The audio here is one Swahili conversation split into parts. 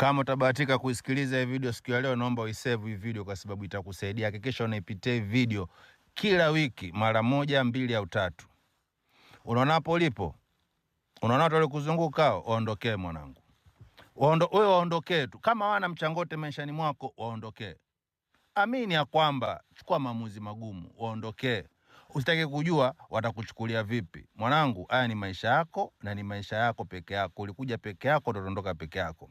Kama utabahatika kuisikiliza hii video siku ya leo, naomba uisave hii video kwa sababu itakusaidia. Hakikisha unaipitia hii video kila wiki mara 1, 2 au 3. Unaona hapo ulipo? Unaona watu walikuzunguka, waondokee mwanangu. Wewe waondokee tu. Kama wana mchangote maishani mwako, waondokee. Amini ya kwamba chukua maamuzi magumu, waondokee. Usitake kujua watakuchukulia vipi. Mwanangu, haya ni maisha yako na ni maisha yako peke yako. Ulikuja peke yako, utaondoka peke yako.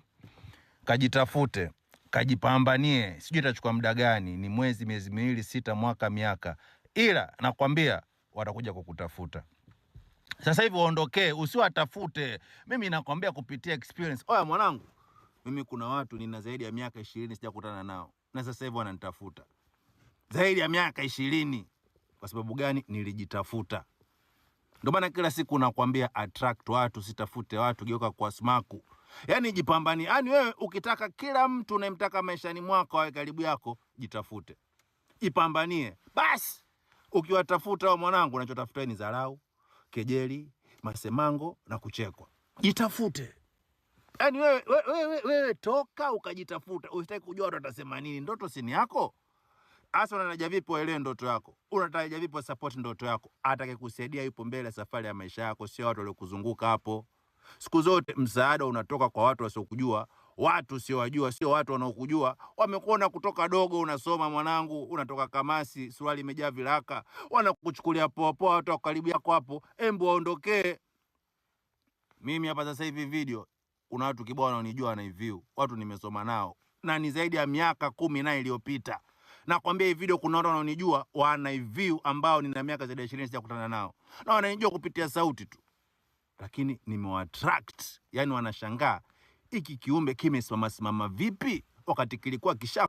Kajitafute, kajipambanie. Sijui itachukua muda gani, ni mwezi, miezi miwili, 6, mwaka, miaka. Ila nakwambia watakuja kukutafuta. Sasa hivi waondokee, usiwatafute. Mimi nakwambia kupitia experience. Oya mwanangu, mimi kuna watu nina zaidi ya miaka 20 sijakutana nao. Na sasa hivi wananitafuta. Zaidi ya miaka 20. Kwa sababu gani? Nilijitafuta. Ndio maana kila siku nakwambia attract watu, sitafute watu, geuka kwa smaku. Yaani jipambanie. Yaani wewe ukitaka kila mtu unayemtaka maishani mwako awe karibu yako, jitafute. Jipambanie. Basi ukiwatafuta wao mwanangu, unachotafuta ni dharau, kejeli, masemango na kuchekwa. Jitafute. Yaani wewe toka ukajitafuta. Usitaki kujua watu watasema nini. Ndoto si ni yako. Asa unataraja vipi waelewe ndoto yako? Unataraja vipi wa support ndoto yako? Atakayekusaidia yupo mbele safari ya maisha yako, sio watu waliokuzunguka hapo. Siku zote msaada unatoka kwa watu wasiokujua, watu sio wajua, sio watu wanaokujua. Wamekuona kutoka dogo unasoma mwanangu, unatoka Kamasi, suruali imejaa viraka, wanakuchukulia poa poa watu karibu yako hapo, embu waondokee. Mimi hapa sasa hivi video kuna watu kibao wanaonijua na view. Watu nimesoma nao na ni zaidi ya miaka 10 na iliyopita. Nakwambia hii video kuna watu wanaonijua wana view ambao nina miaka zaidi ya 20 sijakutana nao. Na wananijua kupitia sauti tu. Lakini nimewaattract. Yaani wanashangaa hiki kiumbe kimesimama vipi wakati kilikuwa kisha